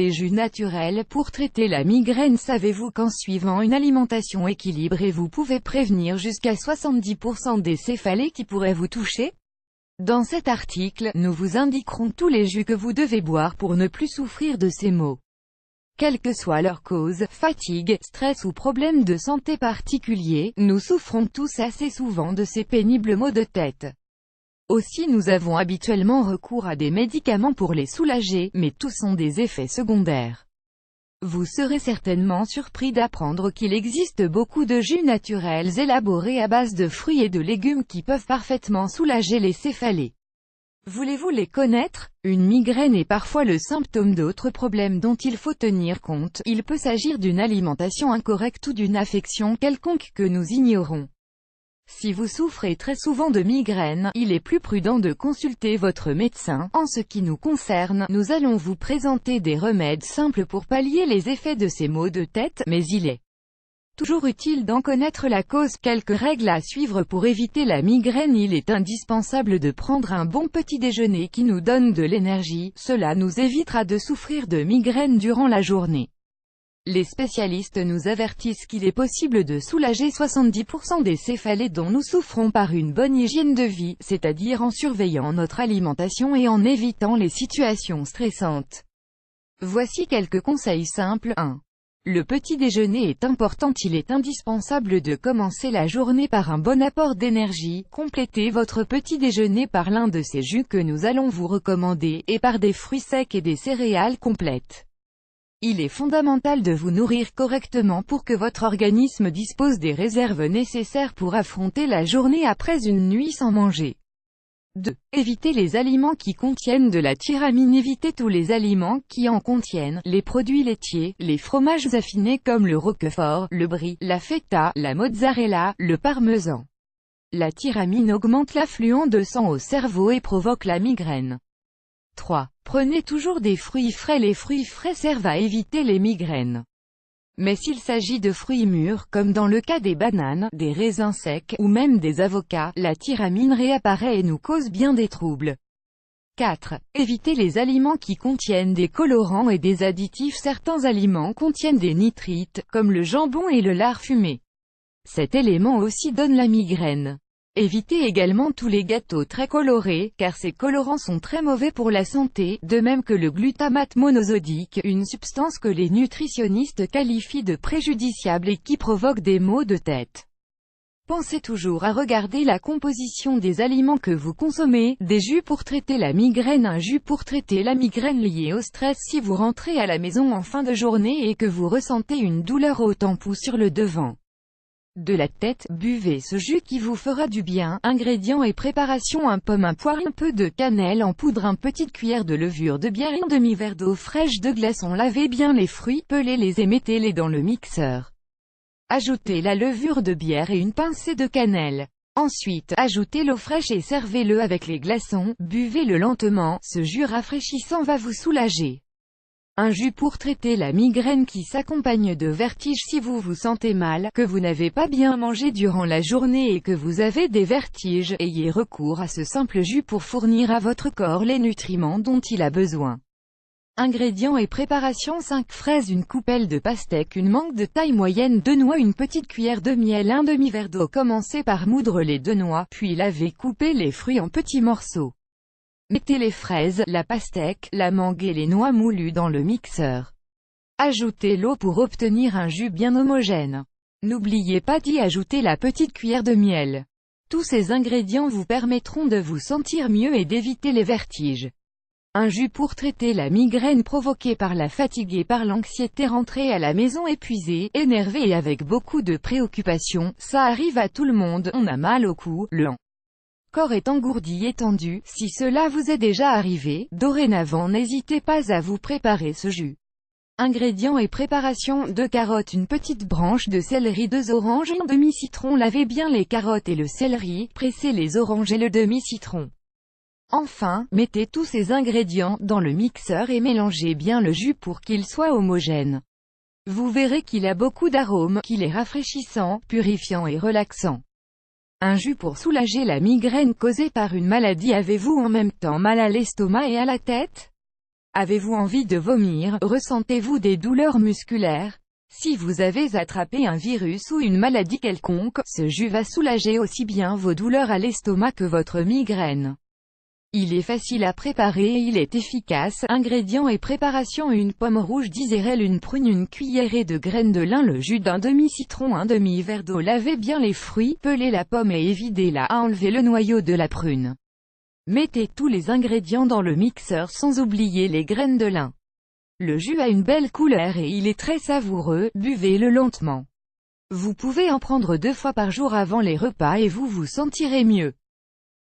des jus naturels pour traiter la migraine. Savez-vous qu'en suivant une alimentation équilibrée vous pouvez prévenir jusqu'à 70% des céphalées qui pourraient vous toucher? Dans cet article, nous vous indiquerons tous les jus que vous devez boire pour ne plus souffrir de ces maux. Quelle que soit leur cause, fatigue, stress ou problème de santé particulier, nous souffrons tous assez souvent de ces pénibles maux de tête. Aussi nous avons habituellement recours à des médicaments pour les soulager, mais tous ont des effets secondaires. Vous serez certainement surpris d'apprendre qu'il existe beaucoup de jus naturels élaborés à base de fruits et de légumes qui peuvent parfaitement soulager les céphalées. Voulez-vous les connaître? Une migraine est parfois le symptôme d'autres problèmes dont il faut tenir compte. Il peut s'agir d'une alimentation incorrecte ou d'une affection quelconque que nous ignorons. Si vous souffrez très souvent de migraine, il est plus prudent de consulter votre médecin. En ce qui nous concerne, nous allons vous présenter des remèdes simples pour pallier les effets de ces maux de tête, mais il est toujours utile d'en connaître la cause. Quelques règles à suivre pour éviter la migraine. Il est indispensable de prendre un bon petit déjeuner qui nous donne de l'énergie, cela nous évitera de souffrir de migraine durant la journée. Les spécialistes nous avertissent qu'il est possible de soulager 70% des céphalées dont nous souffrons par une bonne hygiène de vie, c'est-à-dire en surveillant notre alimentation et en évitant les situations stressantes. Voici quelques conseils simples. 1. Le petit déjeuner est important. Il est indispensable de commencer la journée par un bon apport d'énergie. Complétez votre petit déjeuner par l'un de ces jus que nous allons vous recommander, et par des fruits secs et des céréales complètes. Il est fondamental de vous nourrir correctement pour que votre organisme dispose des réserves nécessaires pour affronter la journée après une nuit sans manger. 2. Évitez les aliments qui contiennent de la tyramine. Évitez tous les aliments qui en contiennent, les produits laitiers, les fromages affinés comme le roquefort, le brie, la feta, la mozzarella, le parmesan. La tyramine augmente l'affluent de sang au cerveau et provoque la migraine. 3. Prenez toujours des fruits frais. Les fruits frais servent à éviter les migraines. Mais s'il s'agit de fruits mûrs, comme dans le cas des bananes, des raisins secs, ou même des avocats, la tyramine réapparaît et nous cause bien des troubles. 4. Évitez les aliments qui contiennent des colorants et des additifs. Certains aliments contiennent des nitrites, comme le jambon et le lard fumé. Cet élément aussi donne la migraine. Évitez également tous les gâteaux très colorés, car ces colorants sont très mauvais pour la santé, de même que le glutamate monosodique, une substance que les nutritionnistes qualifient de préjudiciable et qui provoque des maux de tête. Pensez toujours à regarder la composition des aliments que vous consommez. Des jus pour traiter la migraine. Un jus pour traiter la migraine liée au stress. Si vous rentrez à la maison en fin de journée et que vous ressentez une douleur au tampon sur le devant de la tête, buvez ce jus qui vous fera du bien. Ingrédients et préparation: un pomme, un poire, un peu de cannelle en poudre, une petite cuillère de levure de bière, un demi-verre d'eau fraîche de glaçon. Lavez bien les fruits, pelez-les et mettez-les dans le mixeur. Ajoutez la levure de bière et une pincée de cannelle. Ensuite, ajoutez l'eau fraîche et servez-le avec les glaçons. Buvez-le lentement, ce jus rafraîchissant va vous soulager. Un jus pour traiter la migraine qui s'accompagne de vertiges. Si vous vous sentez mal, que vous n'avez pas bien mangé durant la journée et que vous avez des vertiges, ayez recours à ce simple jus pour fournir à votre corps les nutriments dont il a besoin. Ingrédients et préparation: 5 fraises, une coupelle de pastèque, une mangue de taille moyenne, 2 noix, une petite cuillère de miel, un demi-verre d'eau. Commencez par moudre les 2 noix, puis lavez, coupez les fruits en petits morceaux. Mettez les fraises, la pastèque, la mangue et les noix moulues dans le mixeur. Ajoutez l'eau pour obtenir un jus bien homogène. N'oubliez pas d'y ajouter la petite cuillère de miel. Tous ces ingrédients vous permettront de vous sentir mieux et d'éviter les vertiges. Un jus pour traiter la migraine provoquée par la fatigue et par l'anxiété. Rentrez à la maison épuisé, énervé et avec beaucoup de préoccupations. Ça arrive à tout le monde. On a mal au cou, le corps est engourdi et tendu. Si cela vous est déjà arrivé, dorénavant n'hésitez pas à vous préparer ce jus. Ingrédients et préparation: 2 carottes, une petite branche de céleri, 2 oranges, un demi-citron. Lavez bien les carottes et le céleri, pressez les oranges et le demi-citron. Enfin, mettez tous ces ingrédients dans le mixeur et mélangez bien le jus pour qu'il soit homogène. Vous verrez qu'il a beaucoup d'arômes, qu'il est rafraîchissant, purifiant et relaxant. Un jus pour soulager la migraine causée par une maladie. Avez-vous en même temps mal à l'estomac et à la tête? Avez-vous envie de vomir? Ressentez-vous des douleurs musculaires? Si vous avez attrapé un virus ou une maladie quelconque, ce jus va soulager aussi bien vos douleurs à l'estomac que votre migraine. Il est facile à préparer et il est efficace. Ingrédients et préparation: une pomme rouge, 10 érelles, une prune, une cuillerée de graines de lin, le jus d'un demi-citron, un demi-verre d'eau. Lavez bien les fruits, pelez la pomme et évidez-la. Enlevez le noyau de la prune. Mettez tous les ingrédients dans le mixeur sans oublier les graines de lin. Le jus a une belle couleur et il est très savoureux, buvez-le lentement. Vous pouvez en prendre 2 fois par jour avant les repas et vous vous sentirez mieux.